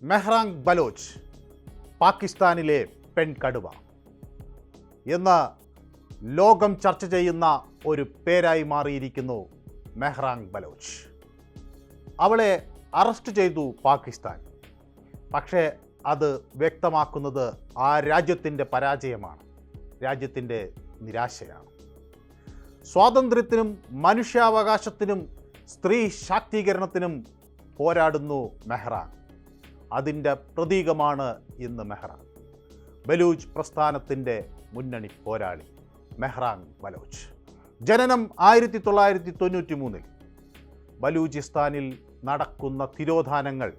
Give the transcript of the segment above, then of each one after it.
മെഹ്റാങ് ബലോച്ച് പാകിസ്ഥാനിലെ പെൺകടുവ എന്ന് ലോകം ചർച്ച ചെയ്യുന്ന ഒരു പേരായി മാറിയിരിക്കുന്നു മെഹ്റാങ് ബലോച്ച്. അവളെ അറസ്റ്റ് ചെയ്തു പാകിസ്ഥാൻ. പക്ഷേ അത് വ്യക്തമാക്കുന്നത് ആ രാജ്യത്തിൻ്റെ പരാജയമാണ്, രാജ്യത്തിൻ്റെ നിരാശയാണ്. സ്വാതന്ത്ര്യത്തിനും മനുഷ്യാവകാശത്തിനും സ്ത്രീ ശാക്തീകരണത്തിനും പോരാടുന്നു മെഹ്റാങ്. അതിൻ്റെ പ്രതീകമാണ് ഇന്ന് മെഹ്റാങ്. ബലൂച്ച് പ്രസ്ഥാനത്തിൻ്റെ മുന്നണി പോരാളി മെഹ്റാങ് ബലോച്ച്. ജനനം 1993. ബലൂചിസ്ഥാനിൽ നടക്കുന്ന തിരോധാനങ്ങൾ,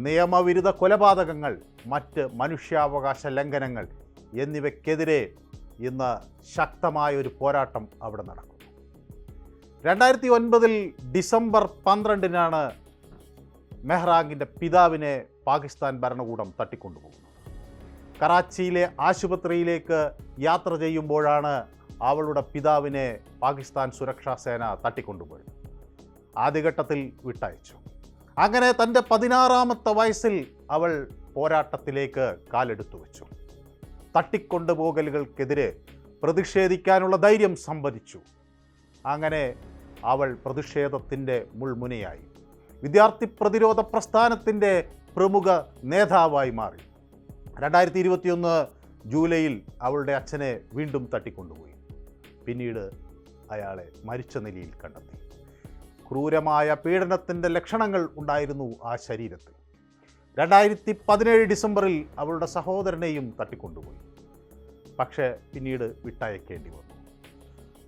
നിയമവിരുദ്ധ കൊലപാതകങ്ങൾ, മറ്റ് മനുഷ്യാവകാശ ലംഘനങ്ങൾ എന്നിവയ്ക്കെതിരെ ഇന്ന് ശക്തമായൊരു പോരാട്ടം അവിടെ നടക്കുന്നു. 2009 ഡിസംബർ 12 മെഹ്റാങ്ങിൻ്റെ പിതാവിനെ പാകിസ്ഥാൻ ഭരണകൂടം തട്ടിക്കൊണ്ടുപോകുന്നു. കറാച്ചിയിലെ ആശുപത്രിയിലേക്ക് യാത്ര ചെയ്യുമ്പോഴാണ് അവളുടെ പിതാവിനെ പാകിസ്ഥാൻ സുരക്ഷാ സേന തട്ടിക്കൊണ്ടുപോയത്. ആദ്യഘട്ടത്തിൽ വിട്ടയച്ചു. അങ്ങനെ തൻ്റെ 16ാമത്തെ വയസ്സിൽ അവൾ പോരാട്ടത്തിലേക്ക് കാലെടുത്തു വെച്ചു. തട്ടിക്കൊണ്ടുപോകലുകൾക്കെതിരെ പ്രതിഷേധിക്കാനുള്ള ധൈര്യം സംഭരിച്ചു. അങ്ങനെ അവൾ പ്രതിഷേധത്തിൻ്റെ മുൾമുനയായി. വിദ്യാർത്ഥി പ്രതിരോധ പ്രസ്ഥാനത്തിൻ്റെ പ്രമുഖ നേതാവായി മാറി. 2021 ജൂലൈയിൽ അവളുടെ അച്ഛനെ വീണ്ടും തട്ടിക്കൊണ്ടുപോയി. പിന്നീട് അയാളെ മരിച്ച നിലയിൽ കണ്ടെത്തി. ക്രൂരമായ പീഡനത്തിൻ്റെ ലക്ഷണങ്ങൾ ഉണ്ടായിരുന്നു ആ ശരീരത്തിൽ. 2017 ഡിസംബറിൽ അവളുടെ സഹോദരനെയും തട്ടിക്കൊണ്ടുപോയി. പക്ഷേ പിന്നീട് വിട്ടയക്കേണ്ടി വന്നു.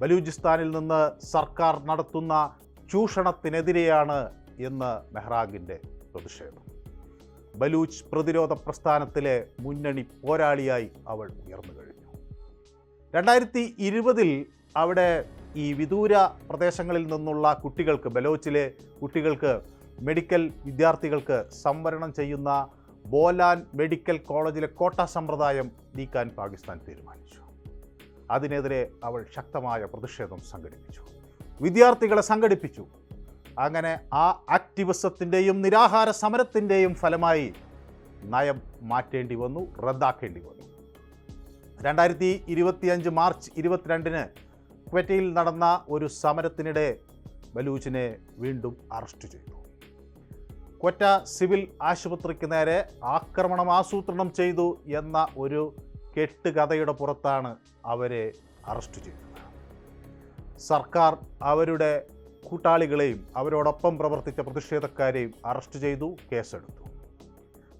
ബലൂചിസ്ഥാനിൽ നിന്ന് സർക്കാർ നടത്തുന്ന ചൂഷണത്തിനെതിരെയാണ് ഇന്ന് മെഹ്റാങ്ങിൻ്റെ പ്രതിഷേധം. ബലൂച്ച് പ്രതിരോധ പ്രസ്ഥാനത്തിലെ മുന്നണി പോരാളിയായി അവൾ ഉയർന്നു കഴിഞ്ഞു. 2020 അവിടെ ഈ വിദൂര പ്രദേശങ്ങളിൽ നിന്നുള്ള കുട്ടികൾക്ക്, ബലോച്ചിലെ കുട്ടികൾക്ക്, മെഡിക്കൽ വിദ്യാർത്ഥികൾക്ക് സംവരണം ചെയ്യുന്ന ബോലാൻ മെഡിക്കൽ കോളേജിലെ കോട്ട സമ്പ്രദായം നീക്കാൻ പാകിസ്ഥാൻ തീരുമാനിച്ചു. അതിനെതിരെ അവൾ ശക്തമായ പ്രതിഷേധം സംഘടിപ്പിച്ചു, വിദ്യാർത്ഥികളെ സംഘടിപ്പിച്ചു. അങ്ങനെ ആ ആക്ടിവിസത്തിൻ്റെയും നിരാഹാര സമരത്തിൻ്റെയും ഫലമായി നയം മാറ്റേണ്ടി വന്നു, റദ്ദാക്കേണ്ടി വന്നു. 2025 മാർച്ച് 22 ക്വറ്റയിൽ നടന്ന ഒരു സമരത്തിനിടെ ബലൂച്ചിനെ വീണ്ടും അറസ്റ്റ് ചെയ്തു. ക്വറ്റ സിവിൽ ആശുപത്രിക്ക് നേരെ ആക്രമണം ആസൂത്രണം ചെയ്തു എന്ന ഒരു കെട്ടുകഥയുടെ പുറത്താണ് അവരെ അറസ്റ്റ് ചെയ്തത്. സർക്കാർ അവരുടെ കൂട്ടാളികളെയും അവരോടൊപ്പം പ്രവർത്തിച്ച പ്രതിഷേധക്കാരെയും അറസ്റ്റ് ചെയ്തു, കേസെടുത്തു.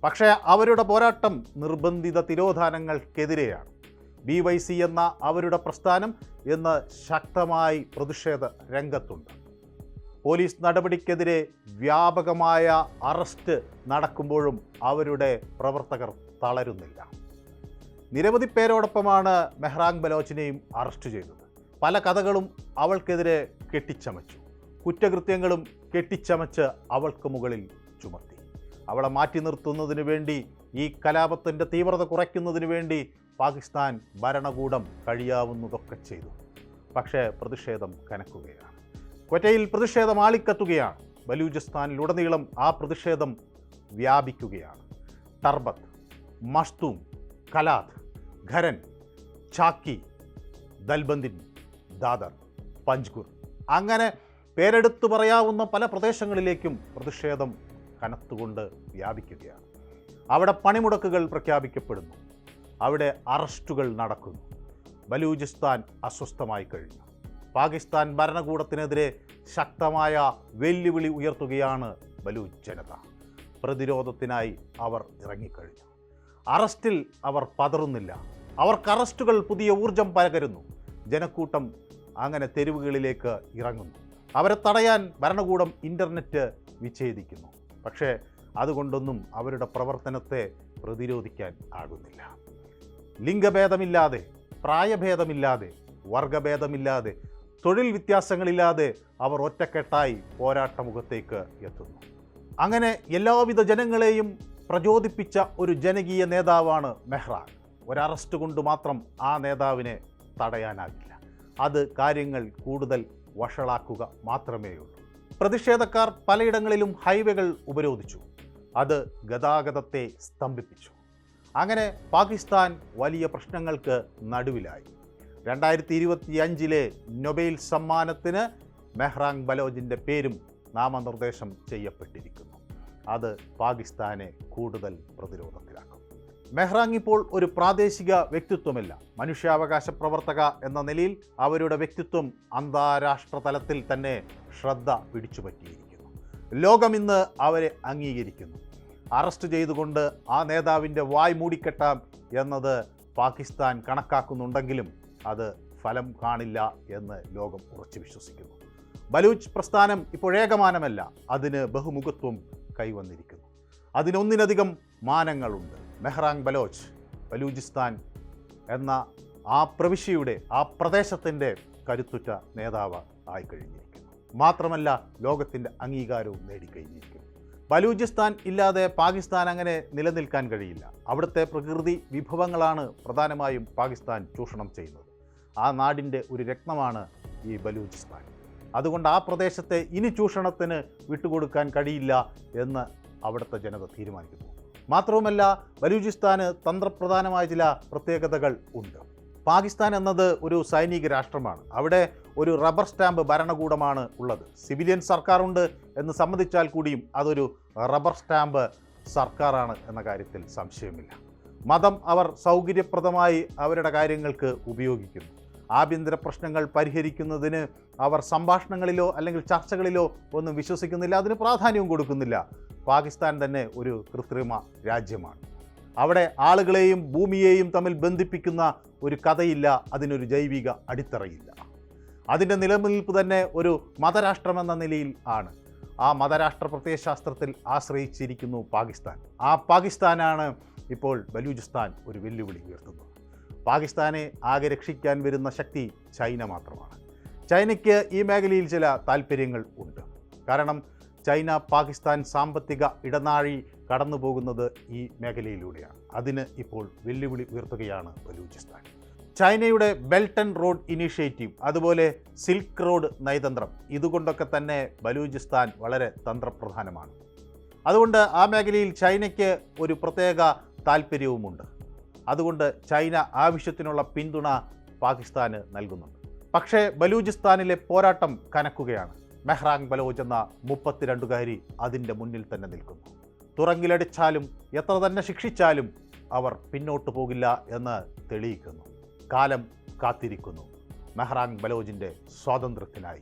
പക്ഷേ അവരുടെ പോരാട്ടം നിർബന്ധിത തിരോധാനങ്ങൾക്കെതിരെയാണ്. BYC എന്ന അവരുടെ പ്രസ്ഥാനം ഇന്ന് ശക്തമായി പ്രതിഷേധ രംഗത്തുണ്ട്. പോലീസ് നടപടിക്കെതിരെ വ്യാപകമായ അറസ്റ്റ് നടക്കുമ്പോഴും അവരുടെ പ്രവർത്തകർ തളരുന്നില്ല. നിരവധി പേരോടൊപ്പമാണ് മെഹ്റാങ് ബലോച്ചിനെയും അറസ്റ്റ് ചെയ്തത്. പല കഥകളും അവൾക്കെതിരെ കെട്ടിച്ചമച്ചു, കുറ്റകൃത്യങ്ങളും കെട്ടിച്ചമച്ച് അവൾക്ക് മുകളിൽ ചുമത്തി. അവളെ മാറ്റി നിർത്തുന്നതിന് വേണ്ടി, ഈ കലാപത്തിൻ്റെ തീവ്രത കുറയ്ക്കുന്നതിന് വേണ്ടി പാകിസ്ഥാൻ ഭരണകൂടം കഴിയാവുന്നതൊക്കെ ചെയ്തു. പക്ഷേ പ്രതിഷേധം കനക്കുകയാണ്. ക്വറ്റയിൽ പ്രതിഷേധം ആളിക്കത്തുകയാണ്. ബലൂചിസ്ഥാനിലുടനീളം ആ പ്രതിഷേധം വ്യാപിക്കുകയാണ്. ടർബത്ത്, മഷ്തൂം, കലാത്ത്, ഖരൻ, ചാക്കി, ദൽബന്ദിൻ, ദാദർ, പഞ്ച്കുർ, അങ്ങനെ പേരെടുത്തു പറയാവുന്ന പല പ്രദേശങ്ങളിലേക്കും പ്രതിഷേധം കനത്തുകൊണ്ട് വ്യാപിക്കുകയാണ്. അവിടെ പണിമുടക്കുകൾ പ്രഖ്യാപിക്കപ്പെടുന്നു, അവിടെ അറസ്റ്റുകൾ നടക്കുന്നു. ബലൂചിസ്ഥാൻ അസ്വസ്ഥമായി കഴിഞ്ഞു. പാകിസ്ഥാൻ ഭരണകൂടത്തിനെതിരെ ശക്തമായ വെല്ലുവിളി ഉയർത്തുകയാണ് ബലൂച്ച് ജനത. പ്രതിരോധത്തിനായി അവർ ഇറങ്ങിക്കഴിഞ്ഞു. അറസ്റ്റിൽ അവർ പതറുന്നില്ല. അവർക്ക് അറസ്റ്റുകൾ പുതിയ ഊർജം പകരുന്നു. ജനക്കൂട്ടം അങ്ങനെ തെരുവുകളിലേക്ക് ഇറങ്ങുന്നു. അവരെ തടയാൻ ഭരണകൂടം ഇൻ്റർനെറ്റ് വിച്ഛേദിക്കുന്നു. പക്ഷേ അതുകൊണ്ടൊന്നും അവരുടെ പ്രവർത്തനത്തെ പ്രതിരോധിക്കാൻ ആകുന്നില്ല. ലിംഗഭേദമില്ലാതെ, പ്രായഭേദമില്ലാതെ, വർഗഭേദമില്ലാതെ, തൊഴിൽ വ്യത്യാസങ്ങളില്ലാതെ അവർ ഒറ്റക്കെട്ടായി പോരാട്ടമുഖത്തേക്ക് എത്തുന്നു. അങ്ങനെ എല്ലാവിധ ജനങ്ങളെയും പ്രചോദിപ്പിച്ച ഒരു ജനകീയ നേതാവാണ് മെഹ്റാങ്. ഒരറസ്റ്റ് കൊണ്ട് മാത്രം ആ നേതാവിനെ തടയാനാകില്ല. അത് കാര്യങ്ങൾ കൂടുതൽ വഷളാക്കുക മാത്രമേ ഉള്ളൂ. പ്രതിഷേധക്കാർ പലയിടങ്ങളിലും ഹൈവേകൾ ഉപരോധിച്ചു. അത് ഗതാഗതത്തെ സ്തംഭിപ്പിച്ചു. അങ്ങനെ പാകിസ്ഥാൻ വലിയ പ്രശ്നങ്ങൾക്ക് നടുവിലായി. 2025 നൊബേൽ സമ്മാനത്തിന് മെഹ്റാൻ ബലോജിൻ്റെ പേരും നാമനിർദ്ദേശം ചെയ്യപ്പെട്ടിരിക്കുന്നു. അത് പാകിസ്ഥാനെ കൂടുതൽ പ്രതിരോധത്തിലാക്കും. മെഹ്റാൻ ഇപ്പോൾ ഒരു പ്രാദേശിക വ്യക്തിത്വമല്ല. മനുഷ്യാവകാശ പ്രവർത്തക എന്ന നിലയിൽ അവരുടെ വ്യക്തിത്വം അന്താരാഷ്ട്ര തലത്തിൽ തന്നെ ശ്രദ്ധ പിടിച്ചുപറ്റിയിരിക്കുന്നു. ലോകം ഇന്ന് അവരെ അംഗീകരിക്കുന്നു. അറസ്റ്റ് ചെയ്തുകൊണ്ട് ആ നേതാവിൻ്റെ വായ് മൂടിക്കെട്ടാം എന്നത് പാകിസ്ഥാൻ കണക്കാക്കുന്നുണ്ടെങ്കിലും അത് ഫലം കാണില്ല എന്ന് ലോകം ഉറച്ചു വിശ്വസിക്കുന്നു. ബലൂച്ച് പ്രസ്ഥാനം ഇപ്പോഴേകമാനമല്ല, അതിന് ബഹുമുഖത്വം കൈവന്നിരിക്കുന്നു. അതിനൊന്നിലധികം മാനങ്ങളുണ്ട്. മെഹ്റാൻ ബലോച്ച് ബലൂചിസ്ഥാൻ എന്ന ആ പ്രവിശ്യയുടെ, ആ പ്രദേശത്തിൻ്റെ കരുത്തുറ്റ നേതാവ് ആയിക്കഴിഞ്ഞിരിക്കുന്നു. മാത്രമല്ല ലോകത്തിൻ്റെ അംഗീകാരവും നേടിക്കഴിഞ്ഞിരിക്കുന്നു. ബലൂചിസ്ഥാൻ ഇല്ലാതെ പാകിസ്ഥാൻ അങ്ങനെ നിലനിൽക്കാൻ കഴിയില്ല. അവിടുത്തെ പ്രകൃതി വിഭവങ്ങളാണ് പ്രധാനമായും പാകിസ്ഥാൻ ചൂഷണം ചെയ്യുന്നത്. ആ നാടിൻ്റെ ഒരു രത്നമാണ് ഈ ബലൂചിസ്ഥാൻ. അതുകൊണ്ട് ആ പ്രദേശത്തെ ഇനി ചൂഷണത്തിന് വിട്ടുകൊടുക്കാൻ കഴിയില്ല എന്ന് അവിടുത്തെ ജനത തീരുമാനിക്കുന്നു. മാത്രവുമല്ല ബലൂചിസ്ഥാന് തന്ത്രപ്രധാനമായ ചില പ്രത്യേകതകൾ ഉണ്ട്. പാകിസ്ഥാൻ എന്നത് ഒരു സൈനിക രാഷ്ട്രമാണ്. അവിടെ ഒരു റബ്ബർ സ്റ്റാമ്പ് ഭരണകൂടമാണ് ഉള്ളത്. സിവിലിയൻ സർക്കാരുണ്ട് എന്ന് സമ്മതിച്ചാൽ കൂടിയും അതൊരു റബ്ബർ സ്റ്റാമ്പ് സർക്കാരാണ് എന്ന കാര്യത്തിൽ സംശയമില്ല. മതം അവർ സൗകര്യപ്രദമായി അവരുടെ കാര്യങ്ങൾക്ക് ഉപയോഗിക്കുന്നു. ആഭ്യന്തര പ്രശ്നങ്ങൾ പരിഹരിക്കുന്നതിന് അവർ സംഭാഷണങ്ങളിലോ അല്ലെങ്കിൽ ചർച്ചകളിലോ ഒന്നും വിശ്വസിക്കുന്നില്ല, അതിന് പ്രാധാന്യവും കൊടുക്കുന്നില്ല. പാകിസ്ഥാൻ തന്നെ ഒരു കൃത്രിമ രാജ്യമാണ്. അവിടെ ആളുകളെയും ഭൂമിയെയും തമ്മിൽ ബന്ധിപ്പിക്കുന്ന ഒരു കഥയില്ല, അതിനൊരു ജൈവിക അടിത്തറയില്ല. അതിൻ്റെ നിലനിൽപ്പ് തന്നെ ഒരു മതരാഷ്ട്രമെന്ന നിലയിൽ ആണ്. ആ മതരാഷ്ട്ര പ്രത്യയശാസ്ത്രത്തിൽ ആശ്രയിച്ചിരിക്കുന്നു പാകിസ്ഥാൻ. ആ പാകിസ്ഥാനാണ് ഇപ്പോൾ ബലൂചിസ്ഥാൻ ഒരു വെല്ലുവിളി ഉയർത്തുന്നത്. പാകിസ്ഥാനെ ആകെ രക്ഷിക്കാൻ വരുന്ന ശക്തി ചൈന മാത്രമാണ്. ചൈനയ്ക്ക് ഈ മേഖലയിൽ ചില താല്പര്യങ്ങൾ ഉണ്ട്. കാരണം ചൈന പാകിസ്ഥാൻ സാമ്പത്തിക ഇടനാഴി കടന്നു പോകുന്നത് ഈ മേഖലയിലൂടെയാണ്. അതിന് ഇപ്പോൾ വെല്ലുവിളി ഉയർത്തുകയാണ് ബലൂചിസ്ഥാൻ. ചൈനയുടെ ബെൽറ്റ് ആൻഡ് റോഡ് ഇനീഷ്യേറ്റീവ്, അതുപോലെ സിൽക്ക് റോഡ് നയതന്ത്രം, ഇതുകൊണ്ടൊക്കെ തന്നെ ബലൂചിസ്ഥാൻ വളരെ തന്ത്രപ്രധാനമാണ്. അതുകൊണ്ട് ആ മേഖലയിൽ ചൈനയ്ക്ക് ഒരു പ്രത്യേക താല്പര്യവുമുണ്ട്. അതുകൊണ്ട് ചൈന ആവശ്യത്തിനുള്ള പിന്തുണ പാകിസ്ഥാന് നൽകുന്നുണ്ട്. പക്ഷേ ബലൂചിസ്ഥാനിലെ പോരാട്ടം കനക്കുകയാണ്. മെഹ്റാൻ ബലോച്ച് എന്ന 32കാരി അതിൻ്റെ മുന്നിൽ തന്നെ നിൽക്കുന്നു. തുറങ്കിലടിച്ചാലും എത്ര തന്നെ ശിക്ഷിച്ചാലും അവർ പിന്നോട്ട് പോകില്ല എന്ന് തെളിയിക്കുന്നു. കാലം കാത്തിരിക്കുന്നു മെഹ്റാൻ ബലോച്ചിൻ്റെ സ്വാതന്ത്ര്യത്തിനായി.